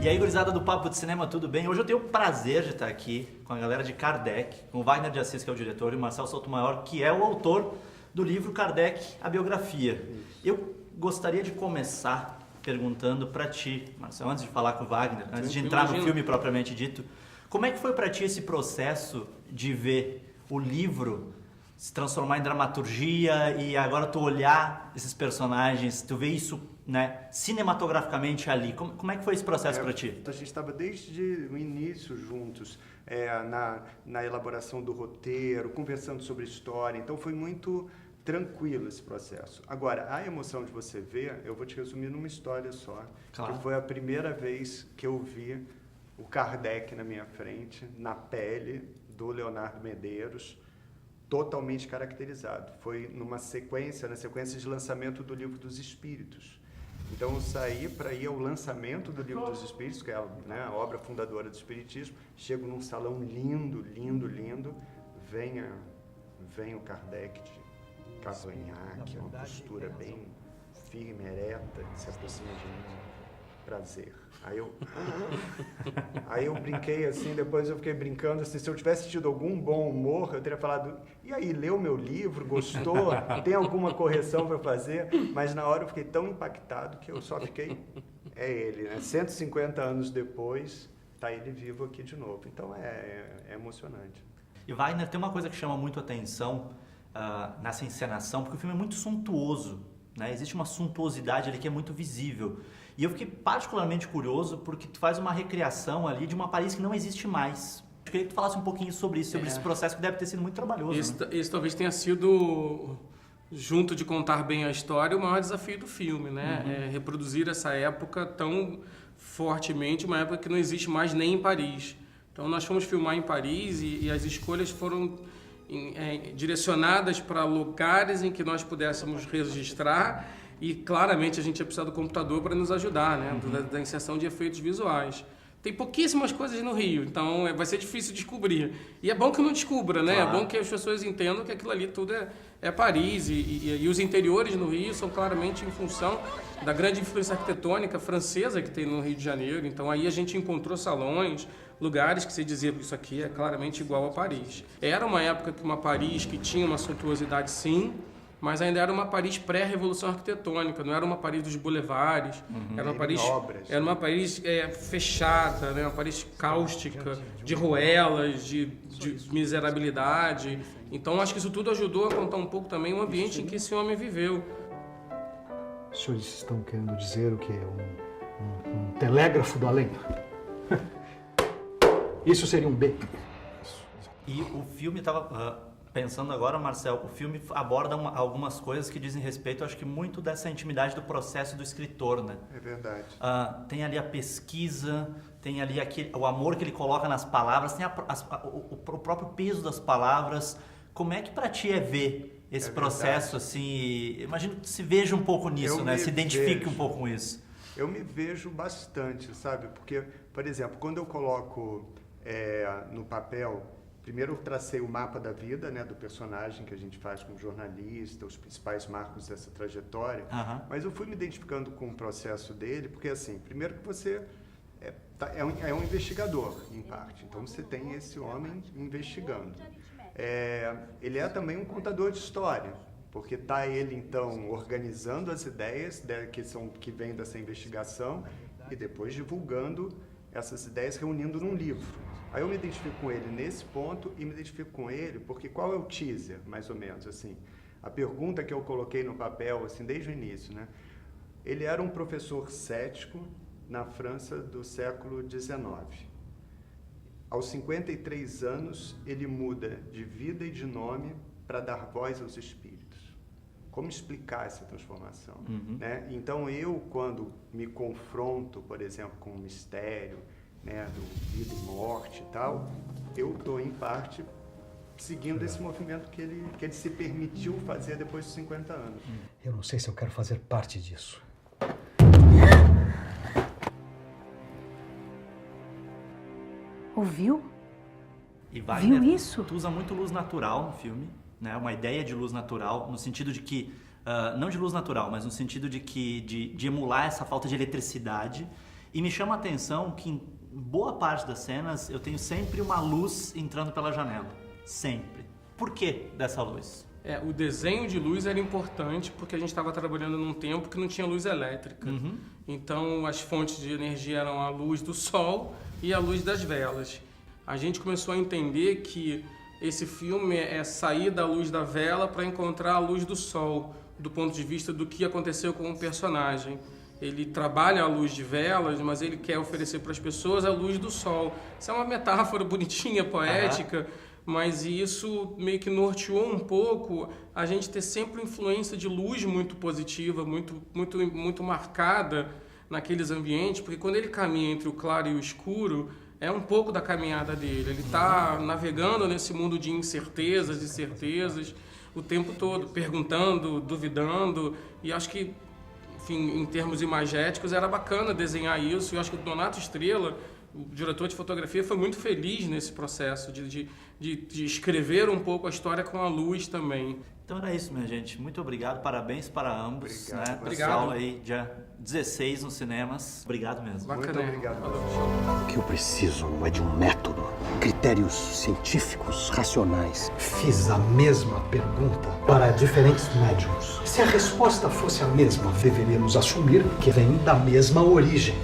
E aí, gurizada do Papo de Cinema, tudo bem? Hoje eu tenho o prazer de estar aqui com a galera de Kardec, com o Wagner de Assis, que é o diretor, e o Marcel Sotomayor, que é o autor do livro Kardec, a biografia. Eu gostaria de começar perguntando para ti, Marcel, antes de falar com o Wagner, antes de entrar no filme propriamente dito, como é que foi para ti esse processo de ver o livro se transformar em dramaturgia e agora tu olhar esses personagens, tu vê isso, né, cinematograficamente ali? Como é que foi esse processo para ti? A gente estava desde o início juntos, na elaboração do roteiro, conversando sobre história, então foi muito tranquilo esse processo. Agora, a emoção de você ver, eu vou te resumir numa história só, Claro. que foi a primeira vez que eu vi o Kardec na minha frente, na pele do Leonardo Medeiros, totalmente caracterizado. Foi na sequência de lançamento do Livro dos Espíritos. Então eu saí para ir ao lançamento do Livro dos Espíritos, que é a obra fundadora do Espiritismo. Chego num salão lindo, lindo, lindo. Vem o Kardec de cavanhaque, uma postura bem firme, ereta, se aproxima de mim. Prazer. Aí eu brinquei assim, depois eu fiquei brincando assim, se eu tivesse tido algum bom humor, eu teria falado, e aí, leu meu livro, gostou? Tem alguma correção para fazer? Mas na hora eu fiquei tão impactado que eu só fiquei, é ele, né? 150 anos depois, tá ele vivo aqui de novo. Então é emocionante. E Wagner, tem uma coisa que chama muito atenção nessa encenação, porque o filme é muito suntuoso, né? Existe uma suntuosidade ali que é muito visível. E eu fiquei particularmente curioso porque tu faz uma recriação ali de uma Paris que não existe mais. Eu queria que tu falasse um pouquinho sobre isso, sobre esse processo que deve ter sido muito trabalhoso. Esse talvez tenha sido, junto de contar bem a história, o maior desafio do filme, né? Reproduzir essa época tão fortemente, uma época que não existe mais nem em Paris. Então nós fomos filmar em Paris e as escolhas foram direcionadas para lugares em que nós pudéssemos registrar. E claramente a gente ia precisar do computador para nos ajudar, né? Da inserção de efeitos visuais. Tem pouquíssimas coisas no Rio, então vai ser difícil descobrir. E é bom que não descubra, né? Claro. É bom que as pessoas entendam que aquilo ali tudo é Paris. E os interiores no Rio são claramente em função da grande influência arquitetônica francesa que tem no Rio de Janeiro. Então aí a gente encontrou salões, lugares que se dizia que isso aqui é claramente igual a Paris. Era uma época que uma Paris que tinha uma suntuosidade, sim, mas ainda era uma Paris pré-revolução arquitetônica, não era uma Paris dos boulevards, era uma Paris fechada, né? Uma Paris cáustica, de ruelas, de miserabilidade. Então acho que isso tudo ajudou a contar um pouco também o ambiente em que esse homem viveu. Os senhores estão querendo dizer o que é um telégrafo do além? Isso seria um B. E o filme estava... Pensando agora, Marcel, o filme aborda algumas coisas que dizem respeito, acho que muito dessa intimidade do processo do escritor, né? É verdade. Tem ali a pesquisa, tem ali o amor que ele coloca nas palavras, tem o próprio peso das palavras. Como é que para ti é ver esse processo, assim? Imagino que tu se veja um pouco nisso, né? Se identifique um pouco com isso. Eu me vejo bastante, sabe? Porque, por exemplo, quando eu coloco no papel... Primeiro eu tracei o mapa da vida, né, do personagem que a gente faz como jornalista, os principais marcos dessa trajetória, mas eu fui me identificando com o processo dele, porque assim, primeiro que você é um investigador, em parte, então você tem esse homem investigando. Ele é também um contador de história, porque está ele então organizando as ideias que vêm dessa investigação e depois divulgando essas ideias, reunindo num livro. Aí eu me identifico com ele nesse ponto e me identifico com ele porque qual é o teaser, mais ou menos, assim? A pergunta que eu coloquei no papel, assim, desde o início, né? Ele era um professor cético na França do século XIX. Aos 53 anos, ele muda de vida e de nome para dar voz aos espíritos. Como explicar essa transformação? Né? Então eu, quando me confronto, por exemplo, com o mistério, né, do vida e morte e tal, eu estou, em parte, seguindo esse movimento que ele se permitiu fazer depois de 50 anos. Eu não sei se eu quero fazer parte disso. Ouviu? E Wagner, Viu isso? Tu usa muito luz natural no filme, né? Uma ideia de luz natural, no sentido de que, não de luz natural, mas no sentido de emular essa falta de eletricidade. E me chama a atenção que em boa parte das cenas eu tenho sempre uma luz entrando pela janela. Sempre. Por que dessa luz? O desenho de luz era importante porque a gente estava trabalhando num tempo que não tinha luz elétrica. Então as fontes de energia eram a luz do sol e a luz das velas. A gente começou a entender que esse filme é sair da luz da vela para encontrar a luz do sol, do ponto de vista do que aconteceu com o personagem. Ele trabalha a luz de velas, mas ele quer oferecer para as pessoas a luz do sol. Isso é uma metáfora bonitinha, poética, mas isso meio que norteou um pouco a gente ter sempre influência de luz muito positiva, muito marcada naqueles ambientes, porque quando ele caminha entre o claro e o escuro, é um pouco da caminhada dele. Ele está navegando nesse mundo de incertezas e certezas o tempo todo, perguntando, duvidando, e acho que, enfim, em termos imagéticos, era bacana desenhar isso. E eu acho que o Donato Estrela, o diretor de fotografia, foi muito feliz nesse processo de escrever um pouco a história com a luz também. Então era isso, minha gente. Muito obrigado, parabéns para ambos. Obrigado. Pessoal aí, dia 16 nos cinemas. Obrigado mesmo. Bacana. Muito obrigado. O que eu preciso é de um método, critérios científicos, racionais. Fiz a mesma pergunta para diferentes médiums. Se a resposta fosse a mesma, deveríamos assumir que vem da mesma origem.